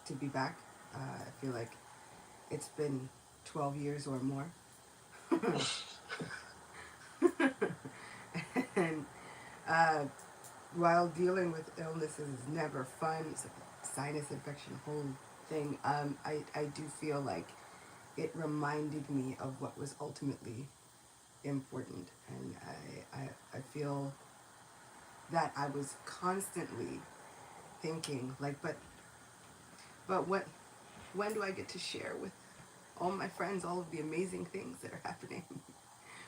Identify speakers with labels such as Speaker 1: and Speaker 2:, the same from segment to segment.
Speaker 1: to be back. I feel like it's been 12 years or more. And uh, while dealing with illnesses is never fun, it's like a sinus infection, whole thing. I do feel like it reminded me of what was ultimately important, and I feel that I was constantly thinking like, but what, when do I get to share with all my friends all of the amazing things that are happening?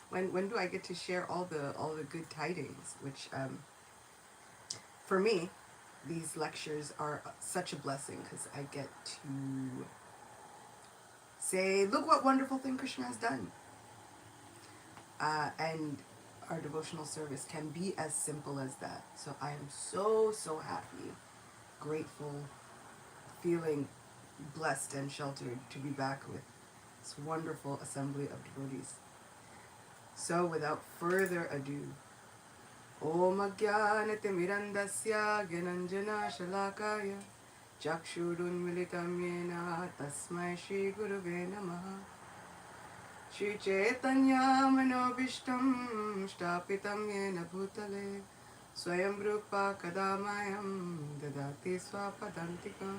Speaker 1: When do I get to share all the good tidings? Which for me, these lectures are such a blessing because I get to say, look what wonderful thing Krishna has done. And our devotional service can be as simple as that. So I am so, so happy, grateful, feeling blessed and sheltered to be back with this wonderful assembly of devotees. So without further ado, Om Ajnanatirmirandasya Gyananjana Shalakaya Chakshurunmilitam Yena Tasmai Shri Guruve Namaha. Shri Chaitanya Manobishtam Shtapitam Yena Bhutale Swayam Rupa Kadamayam Dadati Swapadantikam.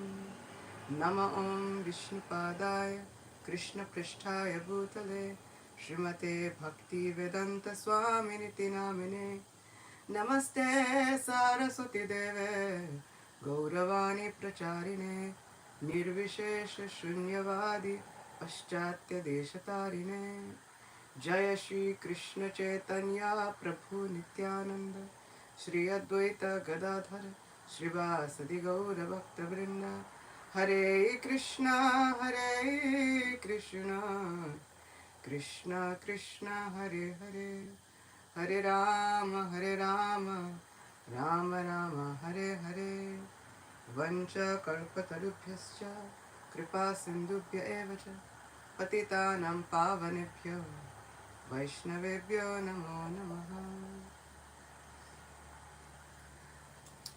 Speaker 1: Nama Om Vishnupadaya Krishna Prishtaya Bhutale Srimate Bhakti Vedanta Swaminiti Namine. Namaste Saraswati Deve Gauravani Pracharine Nirvishesha Shunyavadi Paschatya Deshatarine. Jaya Shri Krishna Chaitanya Prabhu Nityananda Shri Advaita Gadadhar Srivasadi Gaura Bhakta Vrinda. Hare Krishna Krishna Krishna Hare Hare, Hare Rama Rama Rama Hare Hare. Vancha kalpatarubhyascha kripa sindubhya evacha patitanam pavanebhyo vaishnavebhyo namo namaha.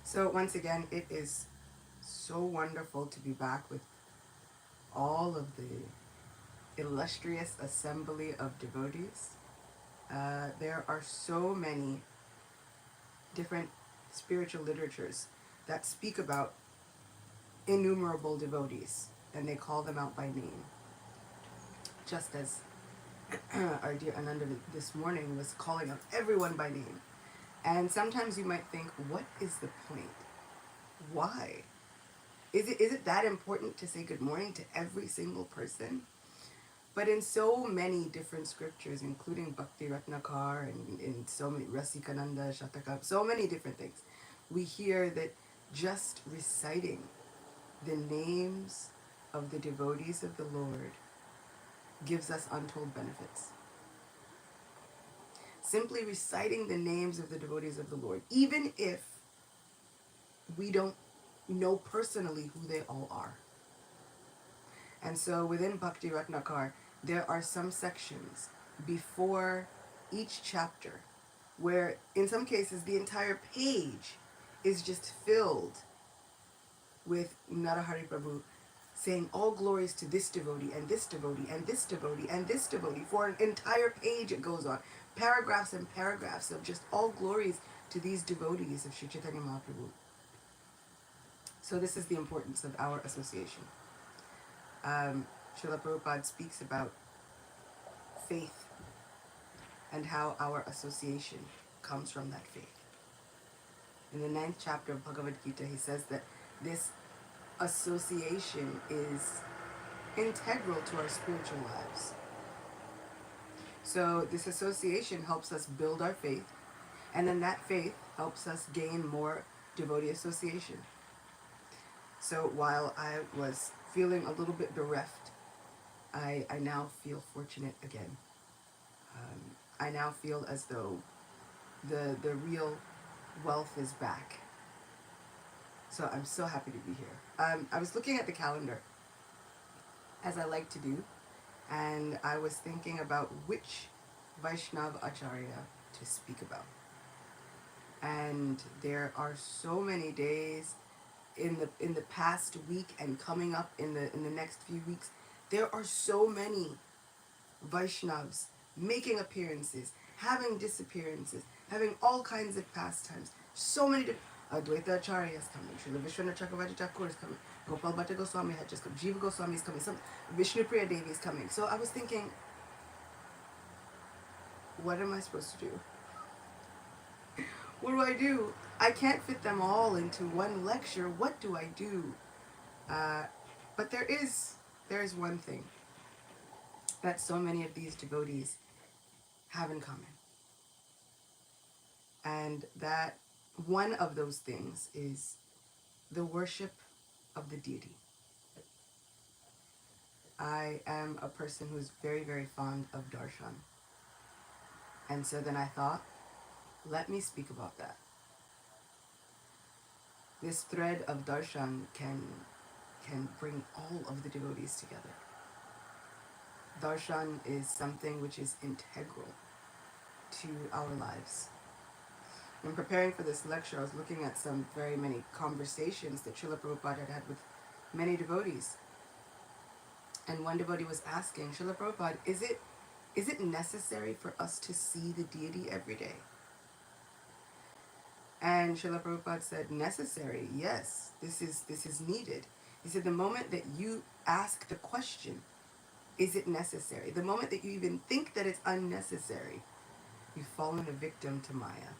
Speaker 1: So once again, it is so wonderful to be back with all of the illustrious assembly of devotees. There are so many different spiritual literatures that speak about innumerable devotees, and they call them out by name. Just as our dear Ananda this morning was calling out everyone by name. And sometimes you might think, what is the point? Why? Is it that important to say good morning to every single person? But in so many different scriptures, including Bhakti Ratnakar and in so many Rasikananda, Shataka, so many different things, we hear that just reciting the names of the devotees of the Lord gives us untold benefits. Simply reciting the names of the devotees of the Lord, even if we don't know personally who they all are. And so within Bhakti Ratnakar, there are some sections before each chapter where, in some cases, the entire page is just filled with Narahari Prabhu saying all glories to this devotee and this devotee and this devotee and this devotee. For an entire page it goes on. Paragraphs and paragraphs of just all glories to these devotees of Sri Chaitanya Mahaprabhu. So this is the importance of our association. Srila Prabhupada speaks about faith and how our association comes from that faith. In the 9th chapter of Bhagavad Gita, he says that this association is integral to our spiritual lives. So this association helps us build our faith, and then that faith helps us gain more devotee association. So while I was feeling a little bit bereft, I now feel fortunate again. I now feel as though the real wealth is back. So I'm so happy to be here. I was looking at the calendar, as I like to do, and I was thinking about which Vaishnava Acharya to speak about. And there are so many days in the past week and coming up in the next few weeks, there are so many Vaishnavas making appearances, having disappearances, having all kinds of pastimes. So many Advaita Acharya is coming, Srila Vishwanath Chakravarti Thakur is coming, Gopal Bhatta Goswami had just come, Jiva Goswami is coming, some Vishnu Priya Devi is coming. So I was thinking, what am I supposed to do? What do I do? I can't fit them all into one lecture. What do I do? But there is one thing that so many of these devotees have in common. And that one of those things is the worship of the deity. I am a person who's very, very fond of darshan. And so then I thought, let me speak about that. This thread of darshan can bring all of the devotees together. Darshan is something which is integral to our lives. In preparing for this lecture, I was looking at some very many conversations that Srila Prabhupada had with many devotees. And one devotee was asking, Srila Prabhupada, is it necessary for us to see the deity every day? And Srila Prabhupada said, necessary, yes, this is needed. He said, the moment that you ask the question, is it necessary? The moment that you even think that it's unnecessary, you've fallen a victim to Maya.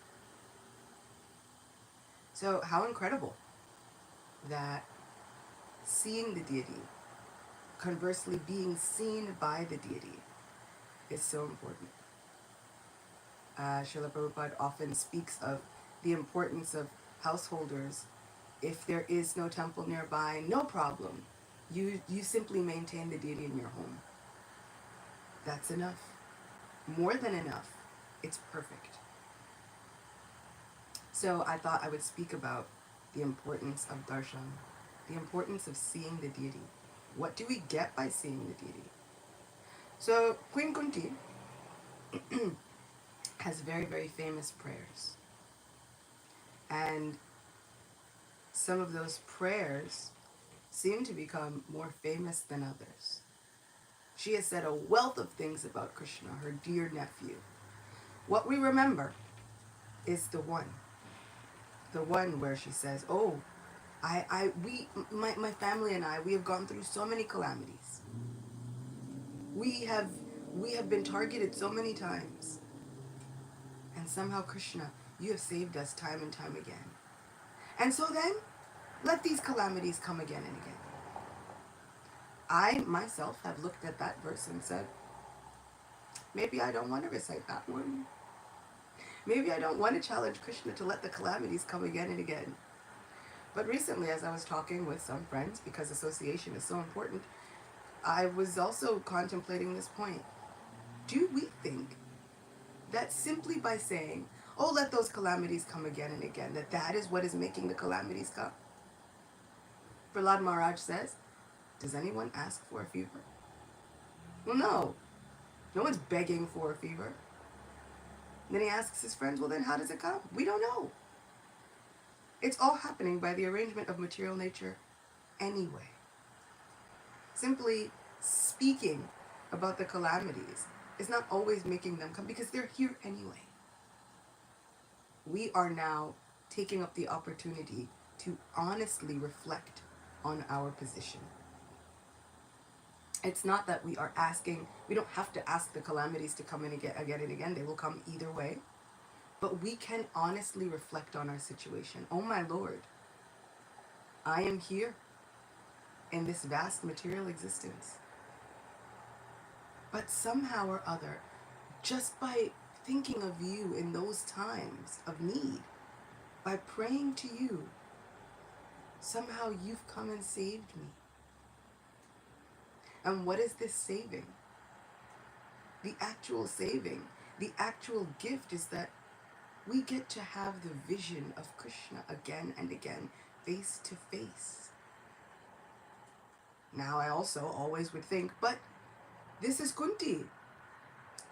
Speaker 1: So how incredible that seeing the deity, conversely being seen by the deity, is so important. Srila Prabhupada often speaks of the importance of householders. If there is no temple nearby, no problem. You simply maintain the deity in your home. That's enough. More than enough. It's perfect. So I thought I would speak about the importance of darshan, the importance of seeing the deity. What do we get by seeing the deity? So Queen Kunti has very, very famous prayers. And some of those prayers seem to become more famous than others. She has said a wealth of things about Krishna, her dear nephew. What we remember is the one where she says, oh, my family and I, we have gone through so many calamities. We have been targeted so many times. And somehow, Krishna, you have saved us time and time again. And so then, let these calamities come again and again. I, myself, have looked at that verse and said, maybe I don't want to recite that one. Maybe I don't want to challenge Krishna to let the calamities come again and again. But recently, as I was talking with some friends, because association is so important, I was also contemplating this point. Do we think that simply by saying, oh, let those calamities come again and again, that is what is making the calamities come? Prahlad Maharaj says, does anyone ask for a fever? Well, no. No one's begging for a fever. Then he asks his friends, well, then how does it come? We don't know. It's all happening by the arrangement of material nature anyway. Simply speaking about the calamities is not always making them come because they're here anyway. We are now taking up the opportunity to honestly reflect on our position. It's not that we are asking, we don't have to ask the calamities to come in again and again. They will come either way. But we can honestly reflect on our situation. Oh my Lord, I am here in this vast material existence. But somehow or other, just by thinking of you in those times of need, by praying to you, somehow you've come and saved me. And what is this saving? The actual saving, the actual gift is that we get to have the vision of Krishna again and again, face to face. Now I also always would think, but this is Kunti,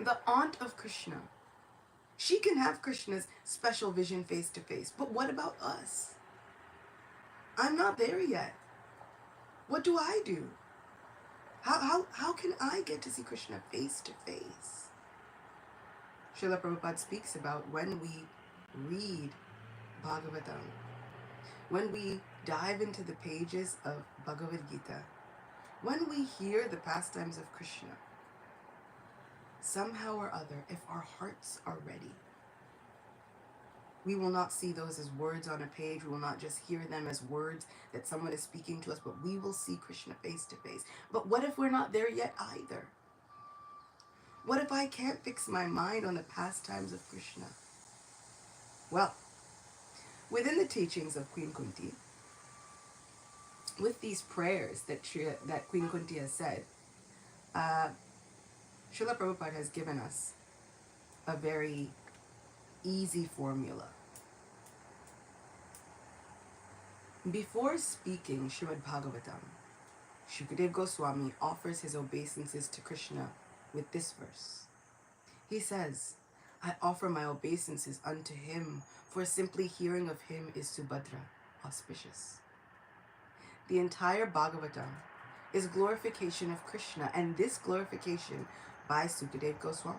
Speaker 1: the aunt of Krishna. She can have Krishna's special vision face to face, but what about us? I'm not there yet. What do I do? How can I get to see Krishna face to face? Srila Prabhupada speaks about when we read Bhagavatam, when we dive into the pages of Bhagavad Gita, when we hear the pastimes of Krishna, somehow or other, if our hearts are ready, we will not see those as words on a page. We will not just hear them as words that someone is speaking to us, but we will see Krishna face to face. But what if we're not there yet either? What if I can't fix my mind on the pastimes of Krishna? Well, within the teachings of Queen Kunti, with these prayers that Queen Kunti has said, Srila Prabhupada has given us a very easy formula. Before speaking Srimad Bhagavatam, Shukadeva Goswami offers his obeisances to Krishna with this verse. He says, I offer my obeisances unto him, for simply hearing of him is Subhadra, auspicious. The entire Bhagavatam is glorification of Krishna, and this glorification by Sukadeva Goswami.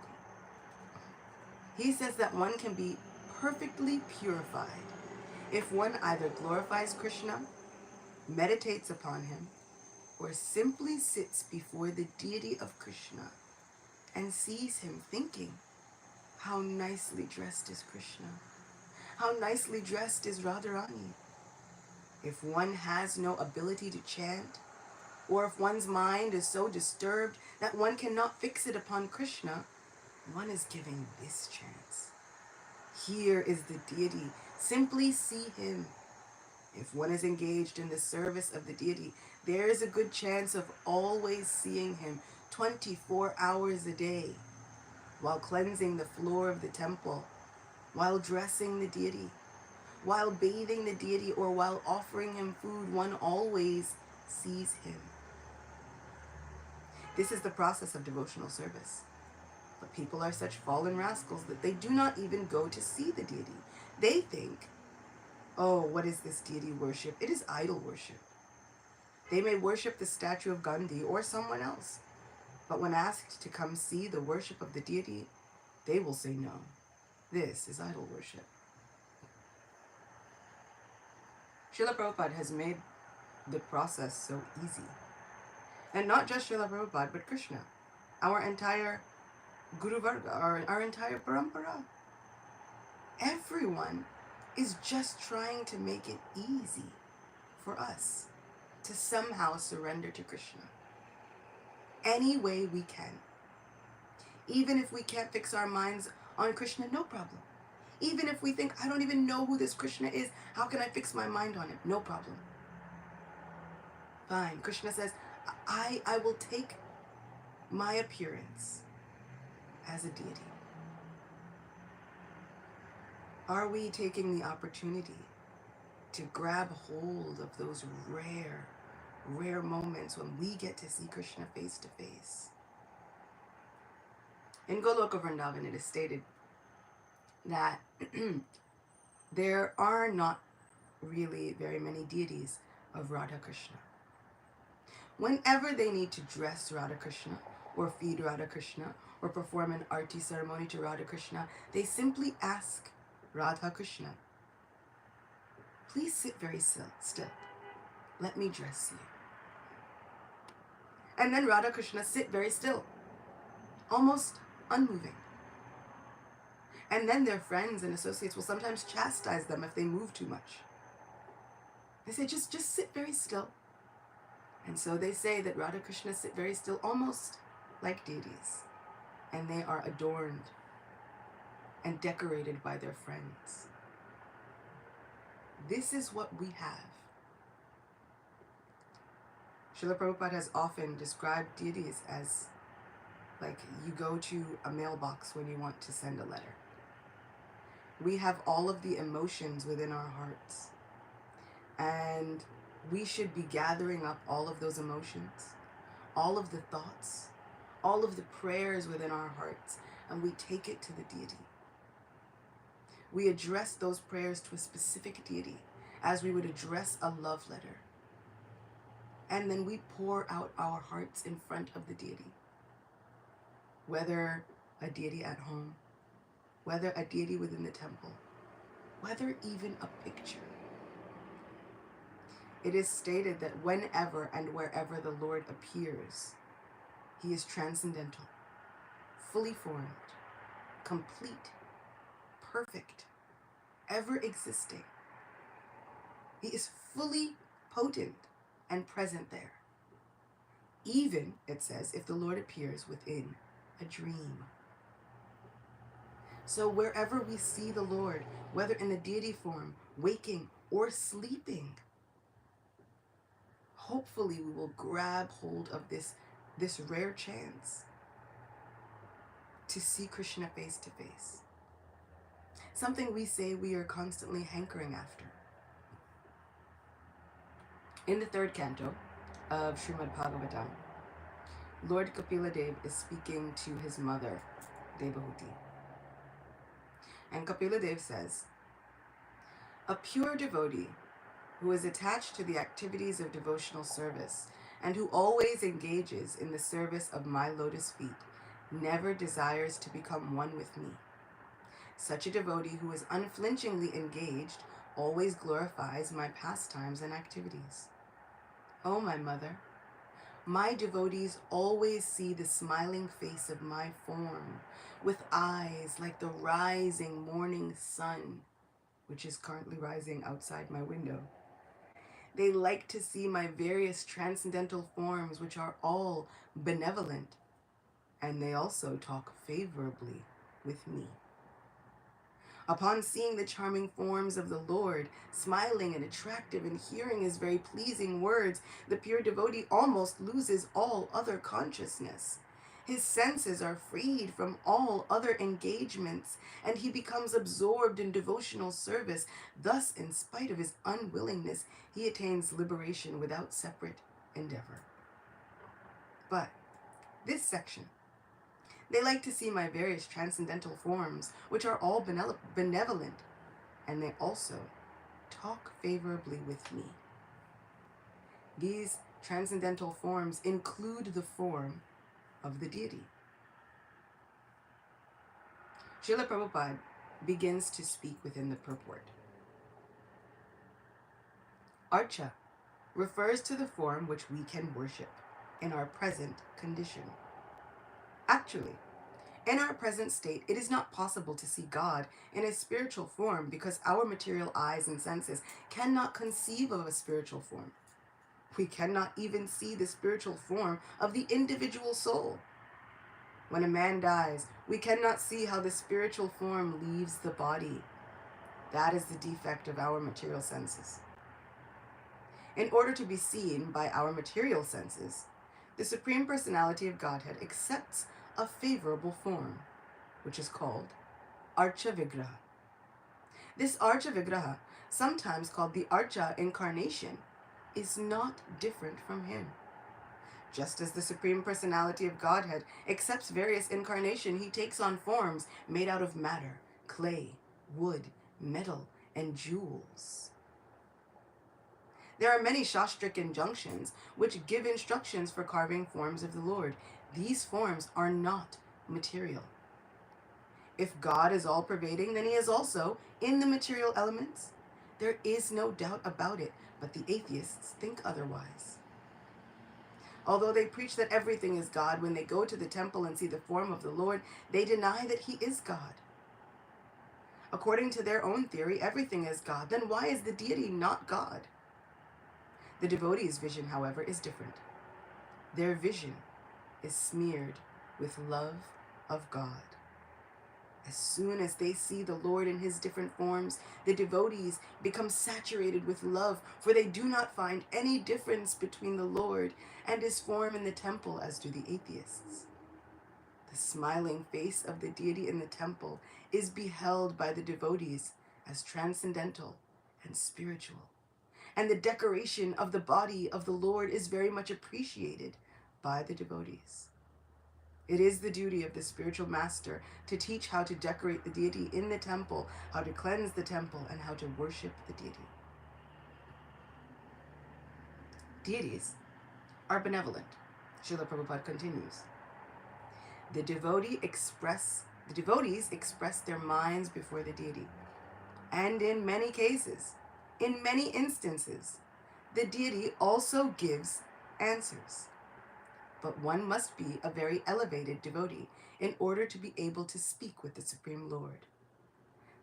Speaker 1: He says that one can be perfectly purified if one either glorifies Krishna, meditates upon him, or simply sits before the deity of Krishna and sees him thinking, how nicely dressed is Krishna, how nicely dressed is Radharani. If one has no ability to chant, or if one's mind is so disturbed that one cannot fix it upon Krishna, one is given this chance. Here is the deity. Simply see him. If one is engaged in the service of the deity, there is a good chance of always seeing him 24 hours a day, while cleansing the floor of the temple, while dressing the deity, while bathing the deity, or while offering him food, one always sees him. This is the process of devotional service. But people are such fallen rascals that they do not even go to see the deity. They think, oh, what is this deity worship? It is idol worship. They may worship the statue of Gandhi or someone else, but when asked to come see the worship of the deity, they will say no. This is idol worship. Srila Prabhupada has made the process so easy. And not just Srila Prabhupada, but Krishna. Our entire Guru Varga, our entire Parampara. Everyone is just trying to make it easy for us to somehow surrender to Krishna. Any way we can. Even if we can't fix our minds on Krishna, no problem. Even if we think, I don't even know who this Krishna is, how can I fix my mind on him? No problem. Fine. Krishna says, I will take my appearance as a deity. Are we taking the opportunity to grab hold of those rare moments when we get to see Krishna face to face? In Goloka Vrindavan, it is stated that there are not really very many deities of Radha Krishna. Whenever they need to dress Radha Krishna, or feed Radha Krishna, or perform an arti ceremony to Radha Krishna, they simply ask Radha Krishna, please sit very still. Let me dress you. And then Radha Krishna sit very still, almost unmoving. And then their friends and associates will sometimes chastise them if they move too much. They say, just sit very still. And so they say that Radha Krishna sit very still, almost like deities. And they are adorned and decorated by their friends. This is what we have. Srila Prabhupada has often described deities as like you go to a mailbox when you want to send a letter. We have all of the emotions within our hearts. And we should be gathering up all of those emotions, all of the thoughts, all of the prayers within our hearts, and we take it to the deity. We address those prayers to a specific deity, as we would address a love letter. And then we pour out our hearts in front of the deity. Whether a deity at home, whether a deity within the temple, whether even a picture. It is stated that whenever and wherever the Lord appears, he is transcendental, fully formed, complete, perfect, ever existing. He is fully potent and present there. Even, it says, if the Lord appears within a dream. So wherever we see the Lord, whether in the deity form, waking or sleeping, hopefully we will grab hold of this rare chance to see Krishna face to face. Something we say we are constantly hankering after. In the third canto of Srimad Bhagavatam, Lord Kapila Dev is speaking to his mother, Devahuti. And Kapila Dev says, "A pure devotee who is attached to the activities of devotional service and who always engages in the service of my lotus feet never desires to become one with me. Such a devotee who is unflinchingly engaged always glorifies my pastimes and activities. Oh, my mother, my devotees always see the smiling face of my form, with eyes like the rising morning sun, which is currently rising outside my window. They like to see my various transcendental forms, which are all benevolent, and they also talk favorably with me. Upon seeing the charming forms of the Lord, smiling and attractive, and hearing his very pleasing words, the pure devotee almost loses all other consciousness. His senses are freed from all other engagements, and he becomes absorbed in devotional service. Thus, in spite of his unwillingness, he attains liberation without separate endeavor." But this section, they like to see my various transcendental forms, which are all benevolent, and they also talk favorably with me. These transcendental forms include the form of the deity. Srila Prabhupada begins to speak within the purport. Archa refers to the form which we can worship in our present condition. Actually, in our present state, it is not possible to see God in a spiritual form because our material eyes and senses cannot conceive of a spiritual form. We cannot even see the spiritual form of the individual soul. When a man dies, we cannot see how the spiritual form leaves the body. That is the defect of our material senses. In order to be seen by our material senses, the Supreme Personality of Godhead accepts a favorable form, which is called Archa Vigraha. This Archa Vigraha, sometimes called the Archa Incarnation, is not different from him. Just as the Supreme Personality of Godhead accepts various incarnation, he takes on forms made out of matter, clay, wood, metal, and jewels. There are many Shastric injunctions which give instructions for carving forms of the Lord. These forms are not material. If God is all-pervading, then he is also in the material elements. There is no doubt about it, but the atheists think otherwise. Although they preach that everything is God, when they go to the temple and see the form of the Lord, they deny that he is God. According to their own theory, everything is God. Then why is the deity not God? The devotee's vision, however, is different. Their vision is smeared with love of God. As soon as they see the Lord in his different forms, the devotees become saturated with love, for they do not find any difference between the Lord and his form in the temple, as do the atheists. The smiling face of the deity in the temple is beheld by the devotees as transcendental and spiritual, and the decoration of the body of the Lord is very much appreciated by the devotees. It is the duty of the spiritual master to teach how to decorate the deity in the temple, how to cleanse the temple, and how to worship the deity. Deities are benevolent. Srila Prabhupada continues. The devotees express their minds before the deity. And in many cases, in many instances, the deity also gives answers. But one must be a very elevated devotee in order to be able to speak with the Supreme Lord.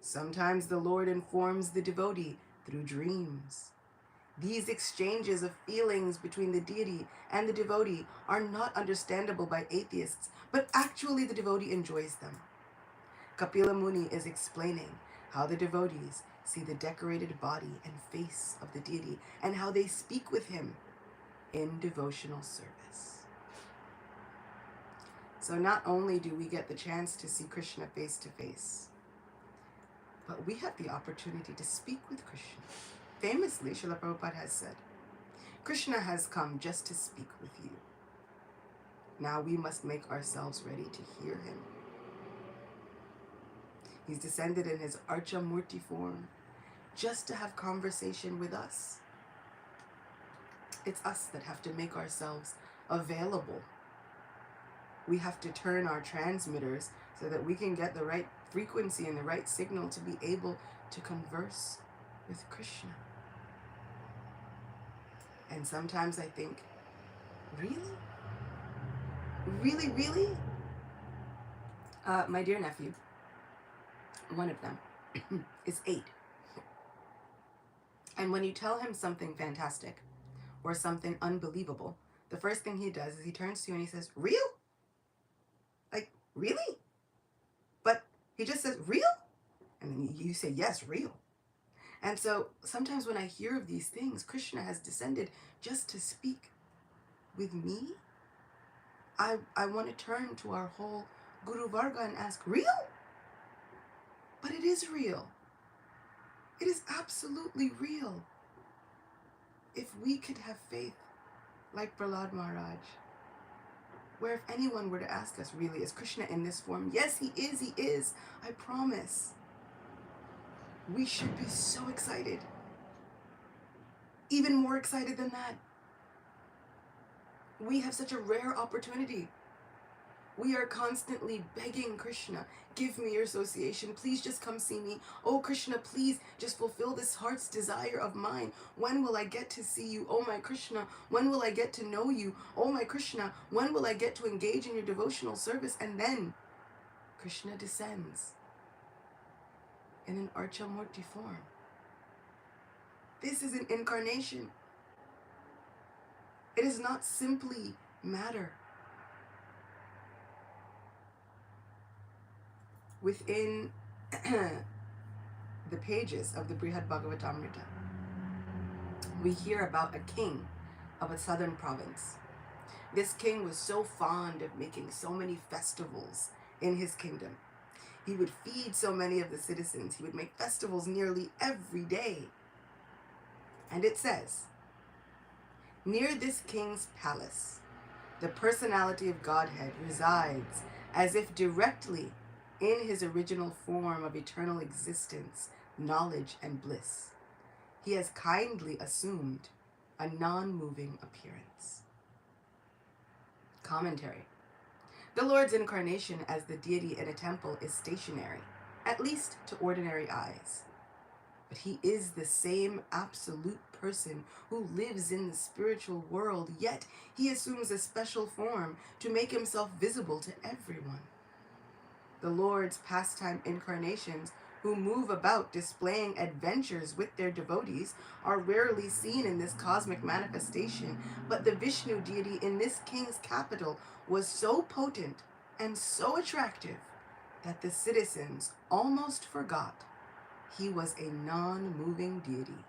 Speaker 1: Sometimes the Lord informs the devotee through dreams. These exchanges of feelings between the deity and the devotee are not understandable by atheists, but actually the devotee enjoys them. Kapila Muni is explaining how the devotees see the decorated body and face of the deity and how they speak with him in devotional service. So not only do we get the chance to see Krishna face to face, but we have the opportunity to speak with Krishna. Famously, Srila Prabhupada has said, Krishna has come just to speak with you. Now we must make ourselves ready to hear him. He's descended in his Archa Murti form just to have conversation with us. It's us that have to make ourselves available. We have to turn our transmitters so that we can get the right frequency and the right signal to be able to converse with Krishna. And sometimes I think, really? Really, really? My dear nephew, one of them, is 8. And when you tell him something fantastic or something unbelievable, the first thing he does is he turns to you and he says, real? Like, really? But he just says, real? And then you say, yes, real. And so sometimes when I hear of these things, Krishna has descended just to speak with me. I want to turn to our whole Guru Varga and ask, real? But it is real. It is absolutely real. If we could have faith like Prahlad Maharaj, where if anyone were to ask us, really, is Krishna in this form? Yes, he is, I promise. We should be so excited. Even more excited than that. We have such a rare opportunity. We are constantly begging Krishna, give me your association. Please just come see me. Oh, Krishna, please just fulfill this heart's desire of mine. When will I get to see you? Oh, my Krishna, when will I get to know you? Oh, my Krishna, when will I get to engage in your devotional service? And then Krishna descends in an Archamurti form. This is an incarnation. It is not simply matter. Within the pages of the Brihad Bhagavatamrita, we hear about a king of a southern province. This king was so fond of making so many festivals in his kingdom. He would feed so many of the citizens. He would make festivals nearly every day. And it says, near this king's palace, the personality of Godhead resides as if directly in his original form of eternal existence, knowledge, and bliss. He has kindly assumed a non-moving appearance. Commentary. The Lord's incarnation as the deity in a temple is stationary, at least to ordinary eyes. But he is the same absolute person who lives in the spiritual world, yet he assumes a special form to make himself visible to everyone. The Lord's pastime incarnations, who move about displaying adventures with their devotees, are rarely seen in this cosmic manifestation, but the Vishnu deity in this king's capital was so potent and so attractive that the citizens almost forgot he was a non-moving deity.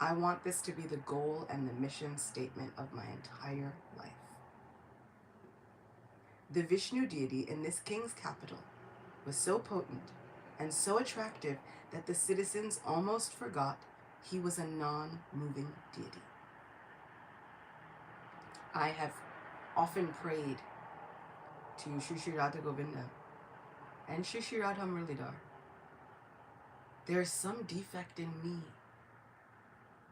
Speaker 1: I want this to be the goal and the mission statement of my entire life. The Vishnu deity in this king's capital was so potent and so attractive that the citizens almost forgot he was a non-moving deity. I have often prayed to Shri Shri Radha Govinda and Shri Shri Radha Murlidhar. There is some defect in me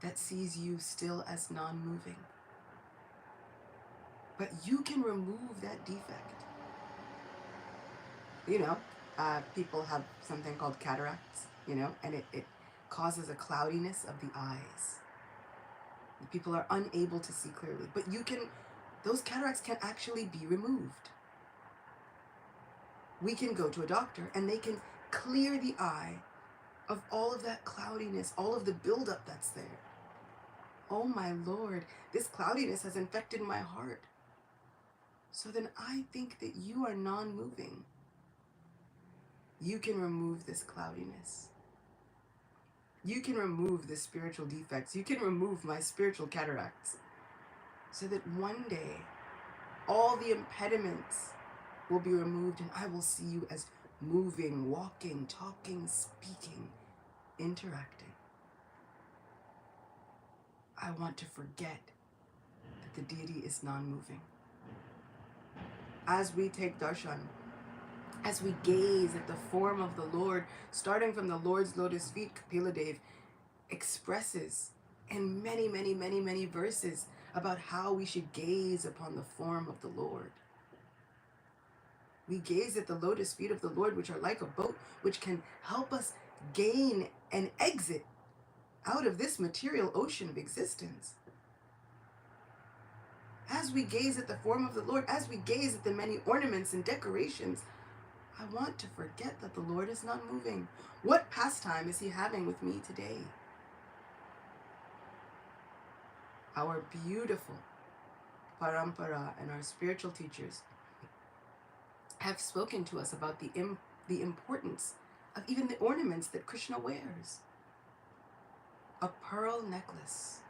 Speaker 1: that sees you still as non-moving. But you can remove that defect. You know, people have something called cataracts, and it causes a cloudiness of the eyes. People are unable to see clearly. But those cataracts can actually be removed. We can go to a doctor and they can clear the eye of all of that cloudiness, all of the buildup that's there. Oh my Lord, this cloudiness has infected my heart. So then I think that you are non-moving. You can remove this cloudiness. You can remove the spiritual defects. You can remove my spiritual cataracts. So that one day, all the impediments will be removed and I will see you as moving, walking, talking, speaking, interacting. I want to forget that the deity is non-moving. As we take darshan, as we gaze at the form of the Lord, starting from the Lord's lotus feet, Kapila Dev expresses in many, many, many, many verses about how we should gaze upon the form of the Lord. We gaze at the lotus feet of the Lord, which are like a boat, which can help us gain an exit out of this material ocean of existence. As we gaze at the form of the Lord, as we gaze at the many ornaments and decorations, I want to forget that the Lord is not moving. What pastime is he having with me today? Our beautiful parampara and our spiritual teachers have spoken to us about the importance of even the ornaments that Krishna wears. A pearl necklace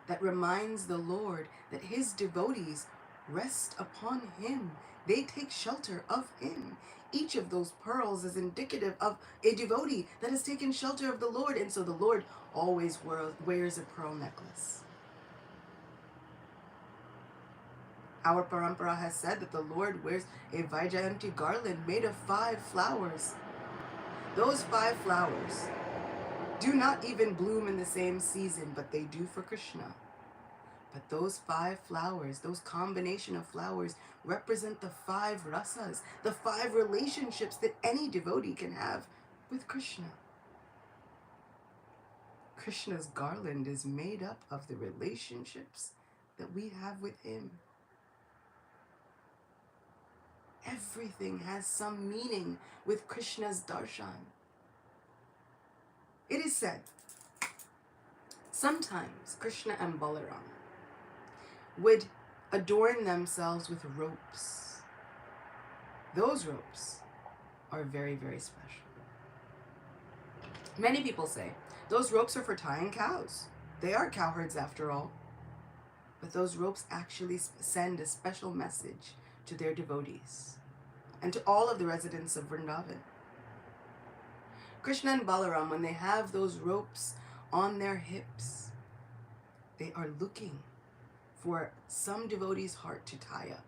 Speaker 1: that reminds the Lord that his devotees rest upon him. They take shelter of him. Each of those pearls is indicative of a devotee that has taken shelter of the Lord, and so the Lord always wears a pearl necklace. Our parampara has said that the Lord wears a Vaijayanti garland made of 5 flowers. Those 5 flowers do not even bloom in the same season, but they do for Krishna. But those 5 flowers, those combination of flowers, represent the 5 rasas, the 5 relationships that any devotee can have with Krishna. Krishna's garland is made up of the relationships that we have with him. Everything has some meaning with Krishna's darshan. It is said, sometimes Krishna and Balaram would adorn themselves with ropes. Those ropes are very, very special. Many people say those ropes are for tying cows. They are cowherds after all. But those ropes actually send a special message to their devotees and to all of the residents of Vrindavan. Krishna and Balaram, when they have those ropes on their hips, they are looking for some devotee's heart to tie up.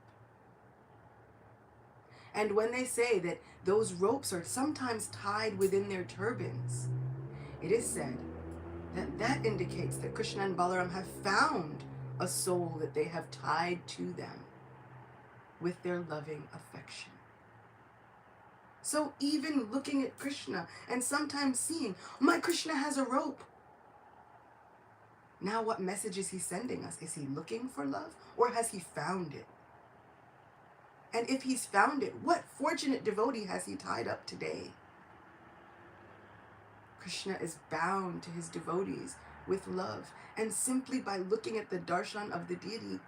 Speaker 1: And when they say that those ropes are sometimes tied within their turbans, it is said that that indicates that Krishna and Balaram have found a soul that they have tied to them with their loving affection. So even looking at Krishna and sometimes seeing, my Krishna has a rope. Now what message is he sending us? Is he looking for love or has he found it? And if he's found it, what fortunate devotee has he tied up today? Krishna is bound to his devotees with love. And simply by looking at the darshan of the deity,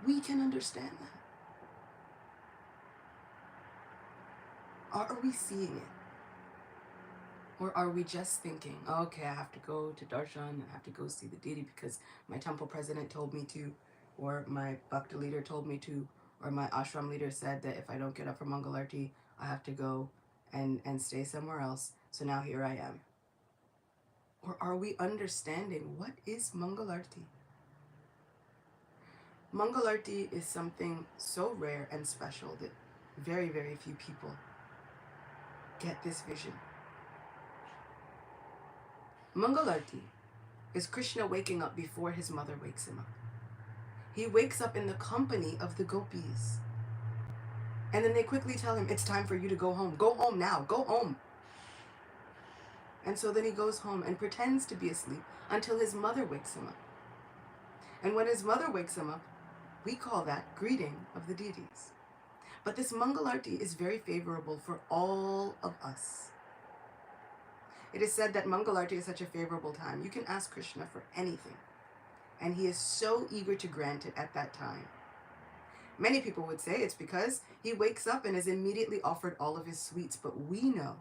Speaker 1: we can understand that. Are we seeing it? Or are we just thinking, okay, I have to go to darshan and I have to go see the deity because my temple president told me to, or my bhakta leader told me to, or my ashram leader said that if I don't get up for Mangalarti, I have to go and stay somewhere else. So now here I am. Or are we understanding what is Mangalarti? Mangalarti is something so rare and special that very, very few people get this vision. Mangalarti is Krishna waking up before his mother wakes him up. He wakes up in the company of the gopis. And then they quickly tell him, it's time for you to go home. Go home now. Go home. And so then he goes home and pretends to be asleep until his mother wakes him up. And when his mother wakes him up, we call that greeting of the deities. But this Mangalarti is very favorable for all of us. It is said that Mangalarti is such a favorable time. You can ask Krishna for anything, and he is so eager to grant it at that time. Many people would say it's because he wakes up and is immediately offered all of his sweets, but we know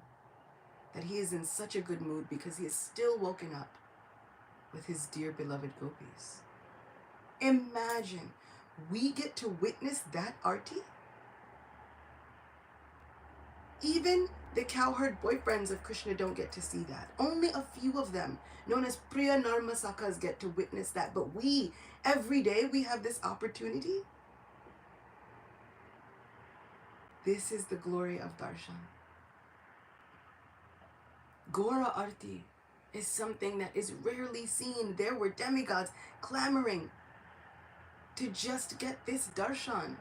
Speaker 1: that he is in such a good mood because he is still woken up with his dear beloved gopis. Imagine, we get to witness that arti? Even the cowherd boyfriends of Krishna don't get to see that. Only a few of them, known as Priya Narmasakas, get to witness that. But we, every day, we have this opportunity. This is the glory of darshan. Gora Arti is something that is rarely seen. There were demigods clamoring to just get this darshan.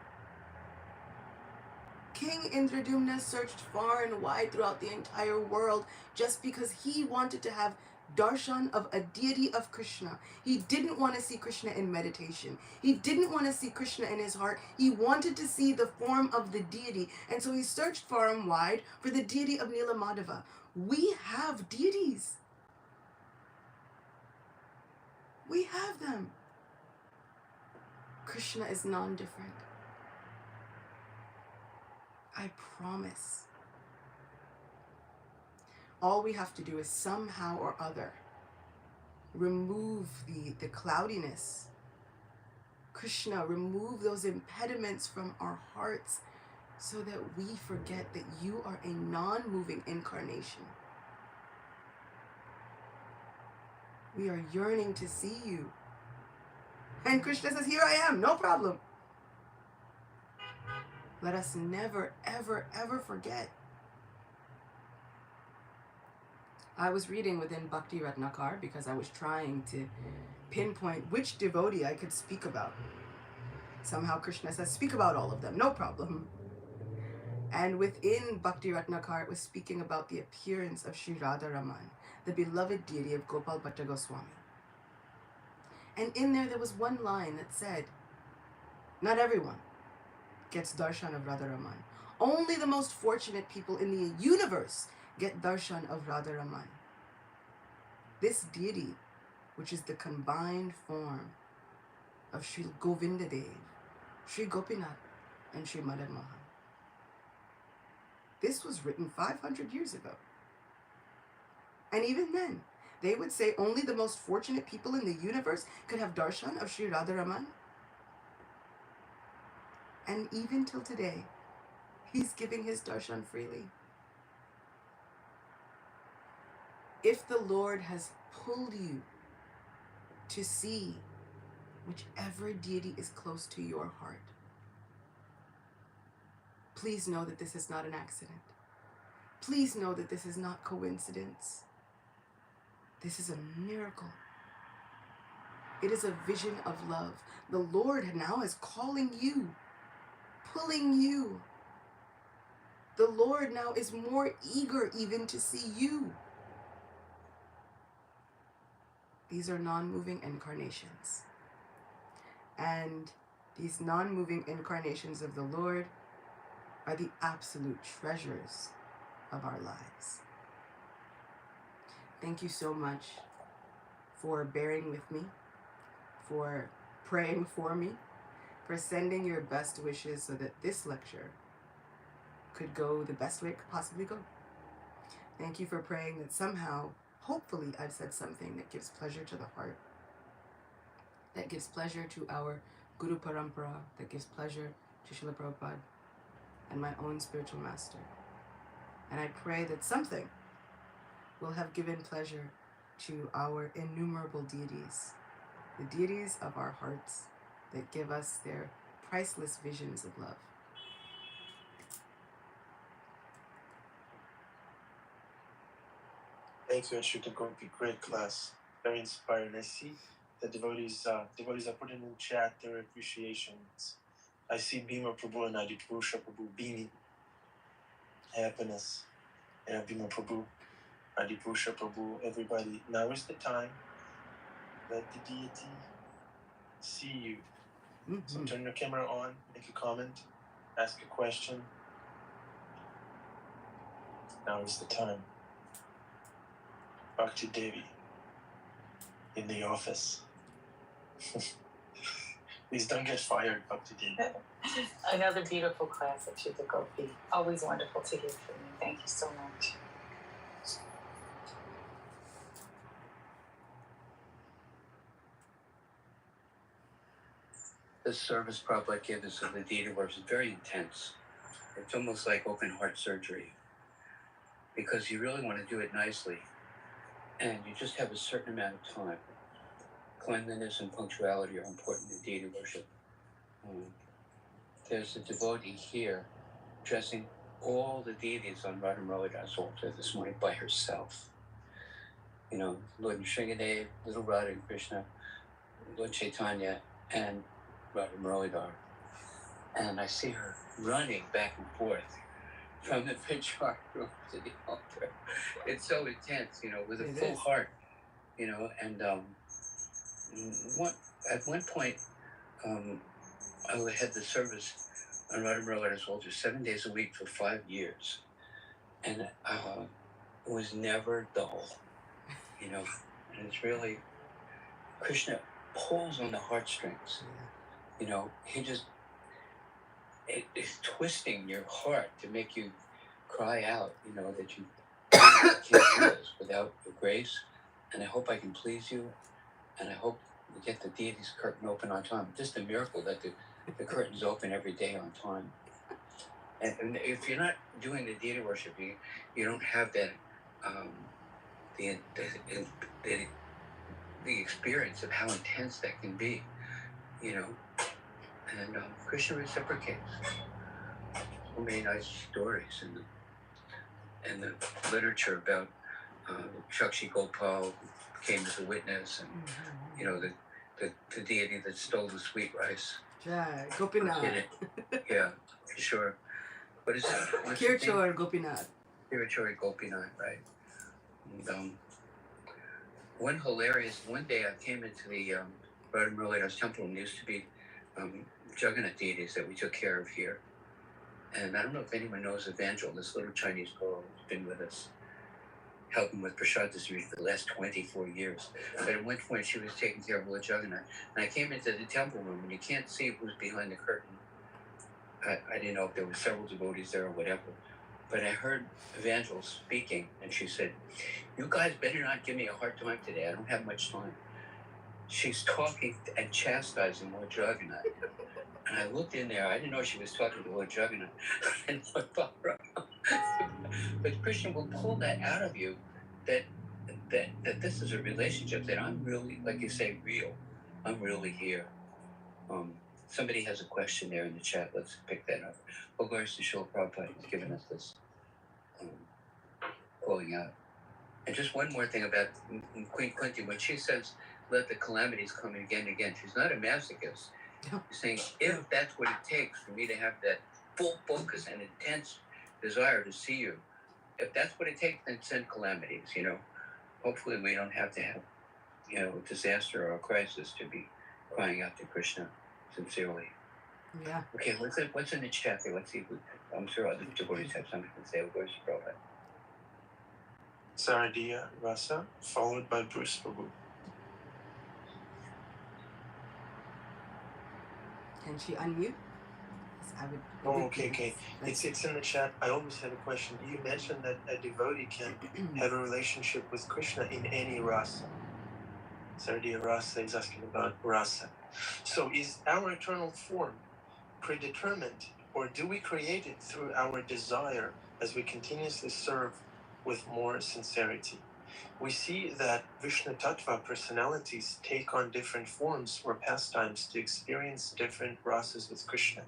Speaker 1: King Indradumna searched far and wide throughout the entire world just because he wanted to have darshan of a deity of Krishna. He didn't want to see Krishna in meditation. He didn't want to see Krishna in his heart. He wanted to see the form of the deity. And so he searched far and wide for the deity of Nilamadava. We have deities. We have them. Krishna is non-different. I promise. All we have to do is somehow or other remove the cloudiness. Krishna, remove those impediments from our hearts so that we forget that you are a non-moving incarnation. We are yearning to see you. And Krishna says, here I am, no problem. Let us never, ever, ever forget. I was reading within Bhakti Ratnakar because I was trying to pinpoint which devotee I could speak about. Somehow Krishna says, speak about all of them, no problem. And within Bhakti Ratnakar, it was speaking about the appearance of Sri Radharaman, the beloved deity of Gopal Bhatta Goswami. And in there was one line that said, not everyone gets darshan of Radharaman. Only the most fortunate people in the universe get darshan of Radharaman. This deity, which is the combined form of Sri Govinda Dev, Sri Gopinath, and Sri Madan Mohan. This was written 500 years ago. And even then, they would say only the most fortunate people in the universe could have darshan of Sri Radharaman. And even till today, he's giving his darshan freely. If the Lord has pulled you to see whichever deity is close to your heart, please know that this is not an accident. Please know that this is not coincidence. This is a miracle. It is a vision of love. The Lord now is calling you, pulling you. The Lord now is more eager even to see you. These are non-moving incarnations. And these non-moving incarnations of the Lord are the absolute treasures of our lives. Thank you so much for bearing with me, for praying for me, for sending your best wishes so that this lecture could go the best way it could possibly go. Thank you for praying that somehow, hopefully, I've said something that gives pleasure to the heart, that gives pleasure to our Guru Parampara, that gives pleasure to Srila Prabhupada and my own spiritual master. And I pray that something will have given pleasure to our innumerable deities, the deities of our hearts that give us their priceless visions of love.
Speaker 2: Thank you, Ashwita. Great class. very inspired. I see the devotees are putting in chat their appreciations. I see Bhima Prabhu and Adi Purusha Prabhu, Bini, happiness. And Bhima Prabhu, Adi Purusha Prabhu, everybody. Now is the time. Let the deity see you. So turn your camera on, make a comment, ask a question. Now is the time. Bhakti Devi in the office. Please don't get fired, Bhakti Devi.
Speaker 3: Another beautiful class at Chitta Gopi. Always wonderful to hear from you. Thank you so much.
Speaker 4: This service Prabhupada gave us of the deity works is very intense. It's almost like open heart surgery because you really want to do it nicely and you just have a certain amount of time. Cleanliness and punctuality are important in deity worship. There's a devotee here dressing all the deities on Radha Muralida's altar this morning by herself. You know, Lord Nrsingadev, Little Radha and Krishna, Lord Chaitanya, and Radha Muralidhar. And I see her running back and forth from the Vichar room to the altar. It's so intense, you know, with a full heart, you know. And at one point, I had the service on Radha Muralidar's altar 7 days a week for 5 years. And it was never dull, you know. And it's really, Krishna pulls on the heartstrings, you know. He just, it's twisting your heart to make you cry out, you know, that you can't do this without your grace. And I hope I can please you. And I hope we get the deity's curtain open on time. Just a miracle that the curtain's open every day on time. And if you're not doing the deity worship, you don't have that the experience of how intense that can be, you know. And Krishna reciprocates. So many nice stories in the literature about Shakshi Gopal came as a witness, and you know the deity that stole the sweet rice.
Speaker 1: Yeah, Gopinath.
Speaker 4: Yeah, for sure. What is it?
Speaker 1: Kirchor Gopinath.
Speaker 4: Kirchor Gopinath, right? And one day I came into the Radha Muralidar's temple, and there used to be Jagannath deities that we took care of here. And I don't know if anyone knows Evangel, this little Chinese girl who's been with us, helping with prasad distribution for the last 24 years. But at one point, she was taking care of Lord Jagannath. And I came into the temple room, and you can't see who's behind the curtain. I didn't know if there were several devotees there or whatever. But I heard Evangel speaking, and she said, "You guys better not give me a hard time today. I don't have much time." She's talking and chastising Lord Jagannath. And I looked in there. I didn't know she was talking to Lord Jagannath. And Lord Balaram. But Krishna will pull that out of you, that this is a relationship, that I'm really, like you say, real. I'm really here. Somebody has a question there in the chat. Let's pick that up. Regards to Srila Prabhupada, he's given us this pulling out. And just one more thing about Queen Kunti, when she says, "Let the calamities come again and again," she's not a masochist. She's saying, if that's what it takes for me to have that full focus and intense desire to see you, if that's what it takes, then send calamities, you know. Hopefully we don't have to have, you know, disaster or a crisis to be crying out to Krishna sincerely.
Speaker 1: Yeah.
Speaker 4: Okay, what's in the chat there? Let's see. I'm sure other devotees have something to say. Where's Prabhupada?
Speaker 2: Saradiya Rasa, followed by Bruce Prabhu.
Speaker 1: Can she unmute?
Speaker 2: Okay. It's in the chat. I always have a question. You mentioned that a devotee can have a relationship with Krishna in any rasa. Saradiya Rasa is asking about rasa. So is our eternal form predetermined, or do we create it through our desire as we continuously serve with more sincerity? We see that Vishnu Tattva personalities take on different forms or pastimes to experience different rasas with Krishna.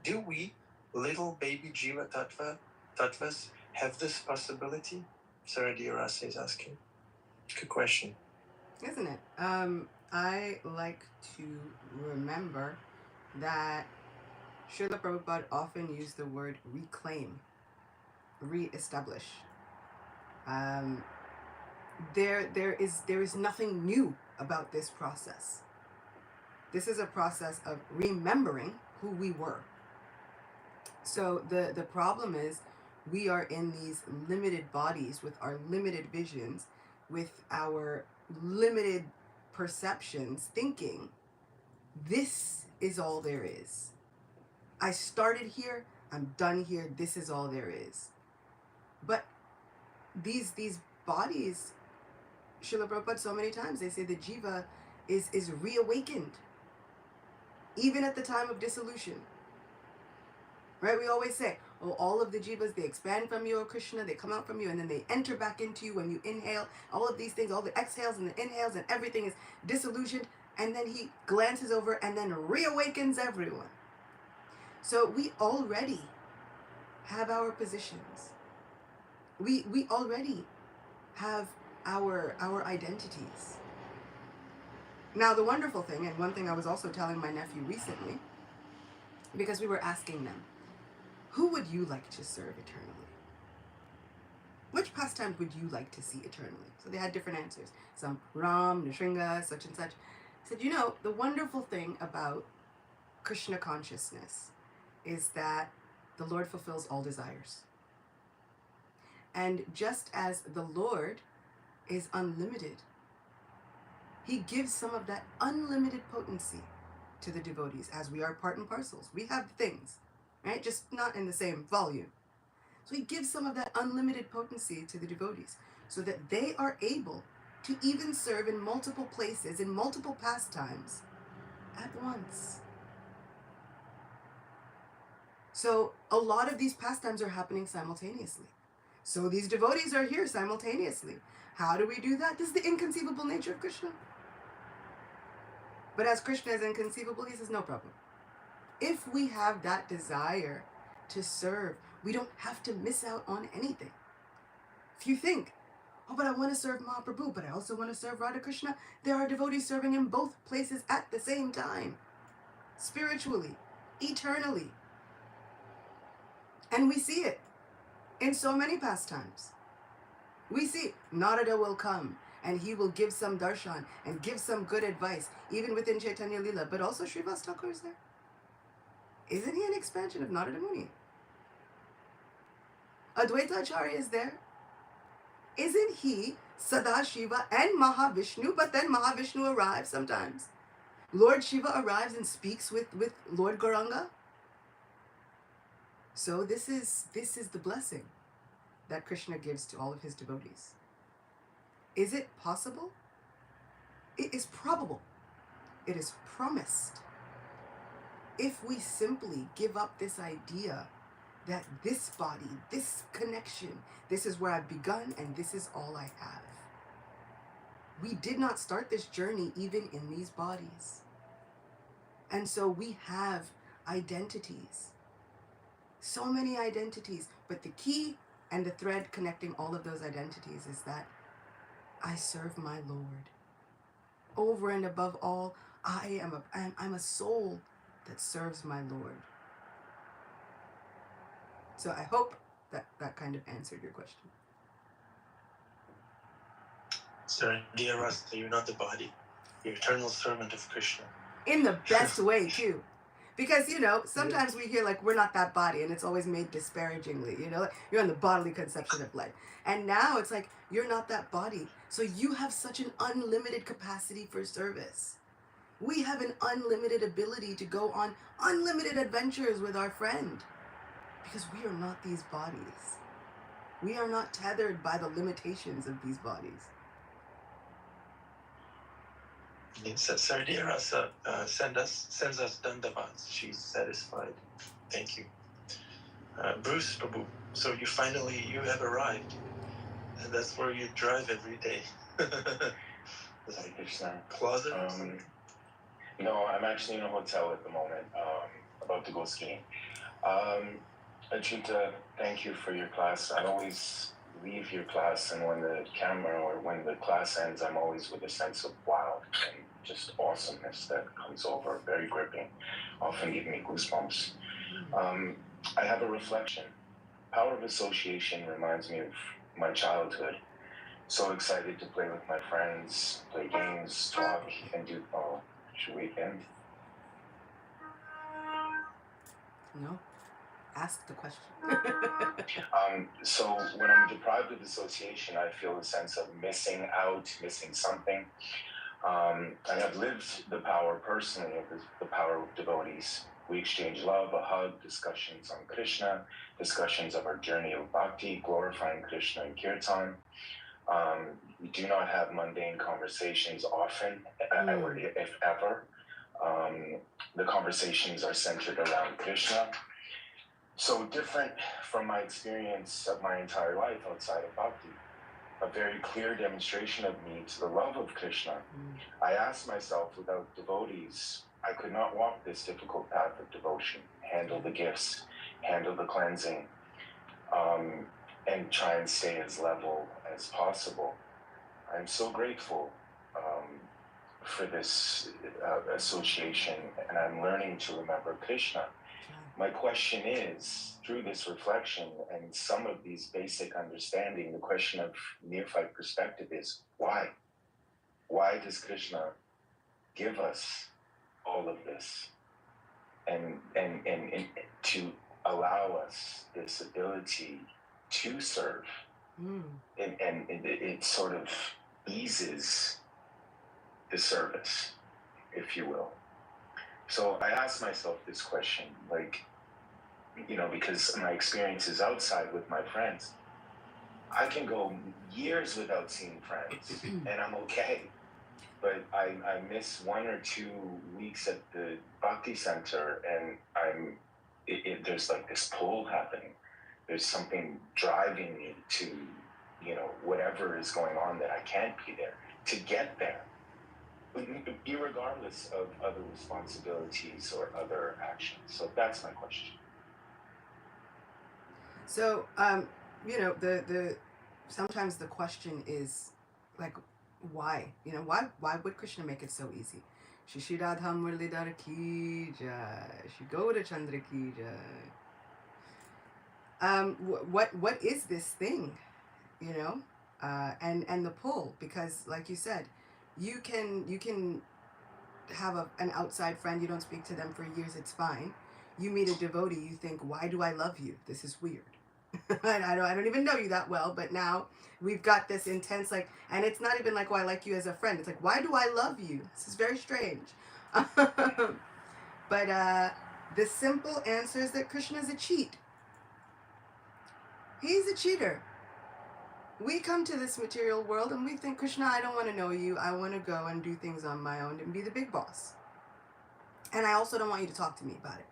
Speaker 2: Do we, little baby Jiva Tattvas, have this possibility? Saradiya Rasa is asking. Good question.
Speaker 1: Isn't it? I like to remember that Srila Prabhupada often used the word reclaim, re-establish. Um, there is nothing new about this process. This is a process of remembering who we were. So the problem is we are in these limited bodies with our limited visions, with our limited perceptions, thinking this is all there is. I started here, I'm done here, this is all there is. But these bodies, Srila Prabhupada so many times they say the jiva is reawakened even at the time of dissolution. Right? We always say, oh, all of the jivas, they expand from you, O Krishna, they come out from you, and then they enter back into you when you inhale. All of these things, all the exhales and the inhales, and everything is disillusioned. And then he glances over and then reawakens everyone. So we already have our positions. We already have our identities. Now, the wonderful thing, and one thing I was also telling my nephew recently, because we were asking them, who would you like to serve eternally? Which pastime would you like to see eternally? So they had different answers. Some Ram, Nrsimha, such and such. I said, the wonderful thing about Krishna consciousness is that the Lord fulfills all desires. And just as the Lord is unlimited, he gives some of that unlimited potency to the devotees, as we are part and parcels. We have things, right? Just not in the same volume. So he gives some of that unlimited potency to the devotees so that they are able to even serve in multiple places, in multiple pastimes at once. So a lot of these pastimes are happening simultaneously. So these devotees are here simultaneously. How do we do that? This is the inconceivable nature of Krishna. But as Krishna is inconceivable, he says, no problem. If we have that desire to serve, we don't have to miss out on anything. If you think, oh, but I want to serve Mahaprabhu, but I also want to serve Radha Krishna, there are devotees serving in both places at the same time, spiritually, eternally. And we see it in so many pastimes. We see Narada will come and he will give some darshan and give some good advice, even within Chaitanya Lila, but also Srivas Thakur is there. Isn't he an expansion of Narada Muni? Advaita Acharya is there. Isn't he Sadashiva and Mahavishnu? But then Mahavishnu arrives sometimes. Lord Shiva arrives and speaks with Lord Gauranga. So this is the blessing that Krishna gives to all of his devotees. Is it possible? It is probable. It is promised. If we simply give up this idea that this body, this connection, this is where I've begun and this is all I have. We did not start this journey even in these bodies. And so we have identities. So many identities. But the key and the thread connecting all of those identities is that I serve my Lord. Over and above all, I'm a soul that serves my Lord. So I hope that kind of answered your question.
Speaker 2: So, dear Rasta, you're not the body. You're eternal servant of Krishna.
Speaker 1: In the best way, too. Because, sometimes we hear, we're not that body, and it's always made disparagingly, you're in the bodily conception of life. And now it's like, you're not that body. So you have such an unlimited capacity for service. We have an unlimited ability to go on unlimited adventures with our friend. Because we are not these bodies. We are not tethered by the limitations of these bodies.
Speaker 2: Sardiya Rasa sends us dandavats. She's satisfied. Thank you. Bruce Prabhu, so you have arrived. And that's where you drive every day. Closet?
Speaker 5: No, I'm actually in a hotel at the moment, about to go skiing. Achyuta, thank you for your class. I always leave your class, and when the camera or when the class ends, I'm always with a sense of wow and just awesomeness that comes over, very gripping, often give me goosebumps. I have a reflection. Power of association reminds me of my childhood. So excited to play with my friends, play games, talk, and do. Oh, should we end?
Speaker 1: No. Ask the question.
Speaker 5: So when I'm deprived of association, I feel a sense of missing out, missing something. I have lived the power personally of the power of devotees. We exchange love, a hug, discussions on Krishna, discussions of our journey of bhakti, glorifying Krishna in kirtan. We do not have mundane conversations often, or if ever. The conversations are centered around Krishna. So different from my experience of my entire life outside of bhakti. A very clear demonstration of me to the love of Krishna. I asked myself, without devotees, I could not walk this difficult path of devotion, handle the gifts, handle the cleansing, and try and stay as level as possible. I'm so grateful for this association, and I'm learning to remember Krishna. My question is, through this reflection and some of these basic understanding, the question of neophyte perspective is, why? Why does Krishna give us all of this? And to allow us this ability to serve. And it sort of eases the service, if you will. So I asked myself this question, like, because my experience is outside with my friends. I can go years without seeing friends, and I'm okay. But I miss 1 or 2 weeks at the Bhakti Center, and there's like this pull happening. There's something driving me to, whatever is going on that I can't be there, to get there, irregardless of other responsibilities or other actions. So that's my question.
Speaker 1: So, the sometimes the question is like, why? Why would Krishna make it so easy? Shri Radha Murlidhar ki jai, Shri Gaura Chandra ki jai. What is this thing? And the pull, because like you said, you can have an outside friend, you don't speak to them for years, it's fine. You meet a devotee, you think, why do I love you? This is weird. I don't even know you that well, but now we've got this intense, like, and it's not even like, oh, I like you as a friend. It's like, why do I love you? This is very strange. But the simple answer is that Krishna is a cheat. He's a cheater. We come to this material world and we think, Krishna, I don't want to know you. I want to go and do things on my own and be the big boss. And I also don't want you to talk to me about it.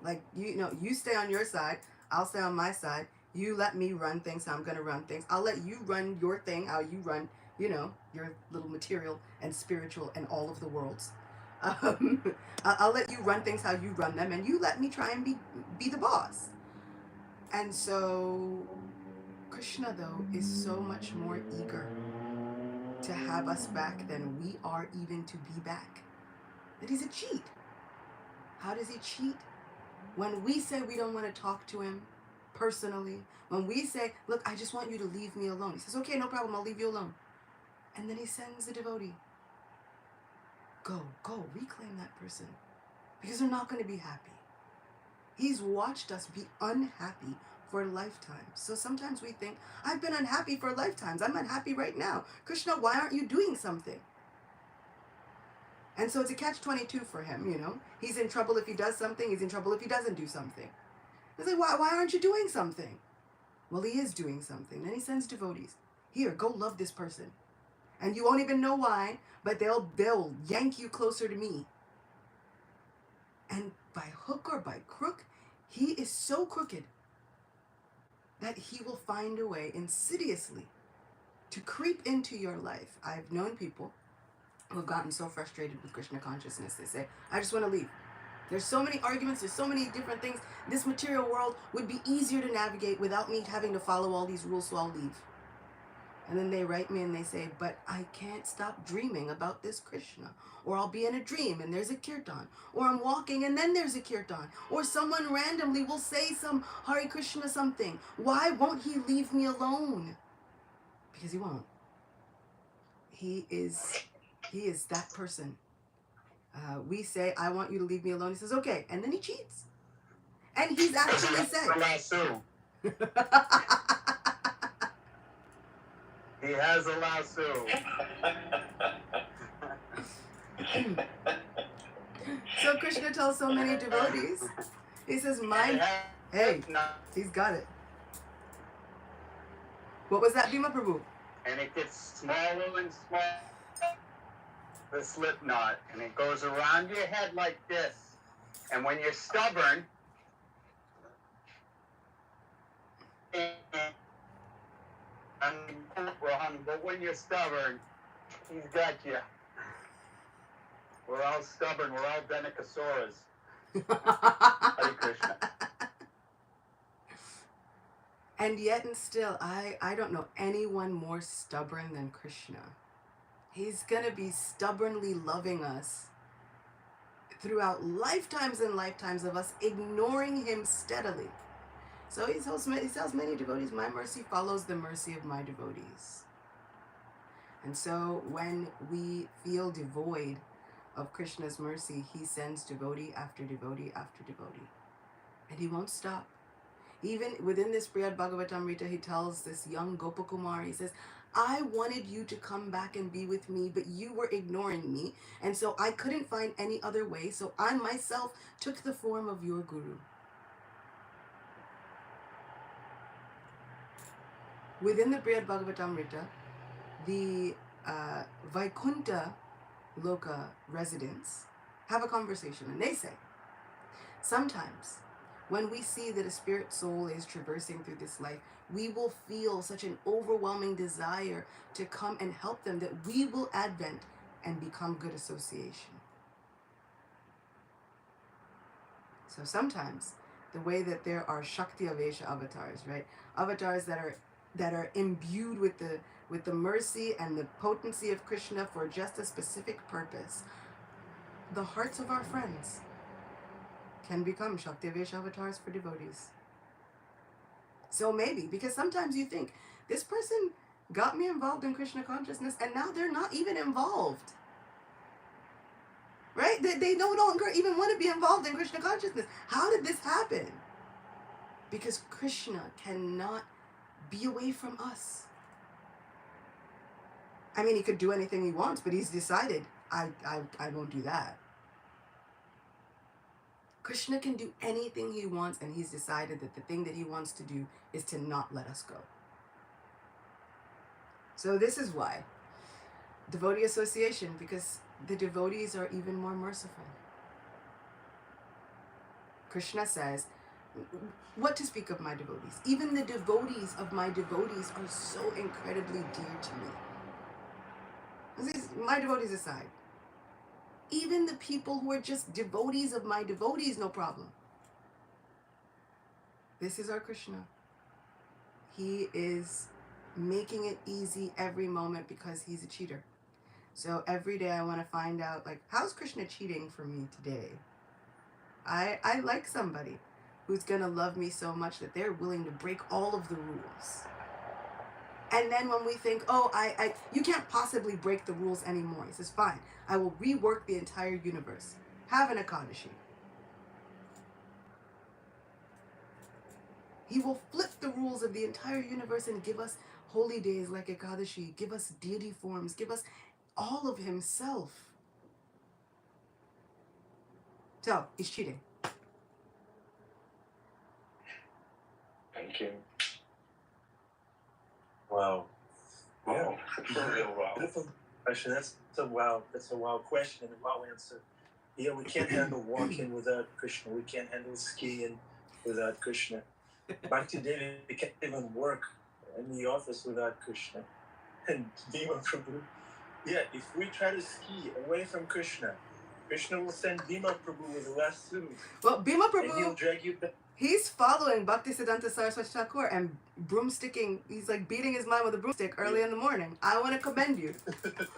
Speaker 1: Like, you stay on your side. I'll stay on my side. You let me run things how I'm going to run things. I'll let you run your thing how you run, your little material and spiritual and all of the worlds. I'll let you run things how you run them, and you let me try and be the boss. And so Krishna, though, is so much more eager to have us back than we are even to be back. That he's a cheat. How does he cheat? When we say we don't want to talk to him personally, when we say, look, I just want you to leave me alone, he says, okay, no problem, I'll leave you alone. And then he sends the devotee. Go, reclaim that person, because they're not going to be happy. He's watched us be unhappy for lifetimes. So sometimes we think, I've been unhappy for lifetimes. I'm unhappy right now. Krishna, why aren't you doing something? And so it's a catch-22 for him, He's in trouble if he does something. He's in trouble if he doesn't do something. It's like, why aren't you doing something? Well, he is doing something. Then he sends devotees. Here, go love this person. And you won't even know why, but they'll yank you closer to me. And by hook or by crook, he is so crooked that he will find a way insidiously to creep into your life. I've known people who have gotten so frustrated with Krishna consciousness, they say, I just want to leave. There's so many arguments, there's so many different things. This material world would be easier to navigate without me having to follow all these rules, so I'll leave. And then they write me and they say, but I can't stop dreaming about this Krishna. Or I'll be in a dream and there's a kirtan. Or I'm walking and then there's a kirtan. Or someone randomly will say some Hare Krishna something. Why won't he leave me alone? Because he won't. He is that person. We say, I want you to leave me alone. He says, okay. And then he cheats. And he's actually said.
Speaker 6: He has a lasso.
Speaker 1: So Krishna tells so many devotees, he says, hey, he's got it. What was that, Bhima Prabhu?
Speaker 6: And it gets smaller and smaller. The slip knot, and it goes around your head like this. And when you're stubborn, wrong, but when you're stubborn, he's got you. We're all stubborn. We're all Denikasaurus. Hare Krishna.
Speaker 1: And yet and still, I don't know anyone more stubborn than Krishna. He's going to be stubbornly loving us throughout lifetimes and lifetimes of us ignoring him steadily. So he tells many devotees, my mercy follows the mercy of my devotees. And so when we feel devoid of Krishna's mercy, he sends devotee after devotee after devotee. And he won't stop. Even within this Brihad Bhagavatamrita, he tells this young Gopakumar, he says, I wanted you to come back and be with me, but you were ignoring me. And so I couldn't find any other way. So I myself took the form of your guru. Within the Brihad Bhagavatamrita, the Vaikuntha Loka residents have a conversation, and they say, sometimes when we see that a spirit soul is traversing through this life, we will feel such an overwhelming desire to come and help them that we will advent and become good association. So sometimes the way that there are Shakti Avesha avatars, right? Avatars that are imbued with the mercy and the potency of Krishna for just a specific purpose. The hearts of our friends can become Shakti Avesha avatars for devotees. So maybe, because sometimes you think, this person got me involved in Krishna consciousness and now they're not even involved. Right? They no longer even want to be involved in Krishna consciousness. How did this happen? Because Krishna cannot be away from us. I mean, he could do anything he wants, but he's decided, I won't do that. Krishna can do anything he wants, and he's decided that the thing that he wants to do is to not let us go. So this is why devotee association, because the devotees are even more merciful. Krishna says, what to speak of my devotees? Even the devotees of my devotees are so incredibly dear to me. My devotees aside. Even the people who are just devotees of my devotees, no problem. This is our Krishna. He is making it easy every moment because he's a cheater. So every day I want to find out, like, how's Krishna cheating for me today? I like somebody who's going to love me so much that they're willing to break all of the rules. And then when we think, oh, you can't possibly break the rules anymore. He says, fine, I will rework the entire universe. Have an Ekadashi. He will flip the rules of the entire universe and give us holy days like Ekadashi, give us deity forms, give us all of himself. So, he's cheating.
Speaker 5: Thank you.
Speaker 2: Wow.
Speaker 5: Wow. Real wow.
Speaker 2: Beautiful question. That's a wow question and a wow answer. Yeah, we can't handle walking without Krishna. We can't handle skiing without Krishna. Bhakti Devi can't even work in the office without Krishna. And Bhima Prabhu, yeah, if we try to ski away from Krishna Krishna will send Bhima Prabhu with a lasso.
Speaker 1: Well, Bhima
Speaker 2: And he'll
Speaker 1: Prabhu,
Speaker 2: drag you back.
Speaker 1: he's following Bhaktisiddhanta Saraswati Thakur and broomsticking. He's like beating his mind with a broomstick early in the morning. I want to commend you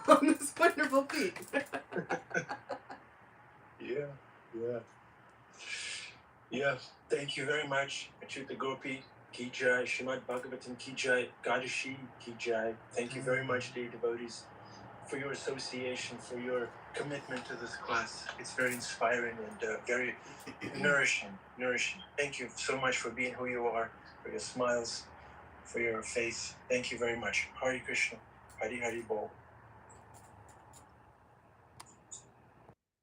Speaker 1: on this wonderful feat.
Speaker 2: Yeah. Thank you very much. Achyuta Gopi, Ki Jai, Srimad Bhagavatam Ki Jai, Ekadashi Ki Jai. Thank you very much, dear devotees, for your association, for your commitment to this class. It's very inspiring and very nourishing. Thank you so much for being who you are, for your smiles, for your faith. Thank you very much. Hare Krishna. Hari Hari Bol.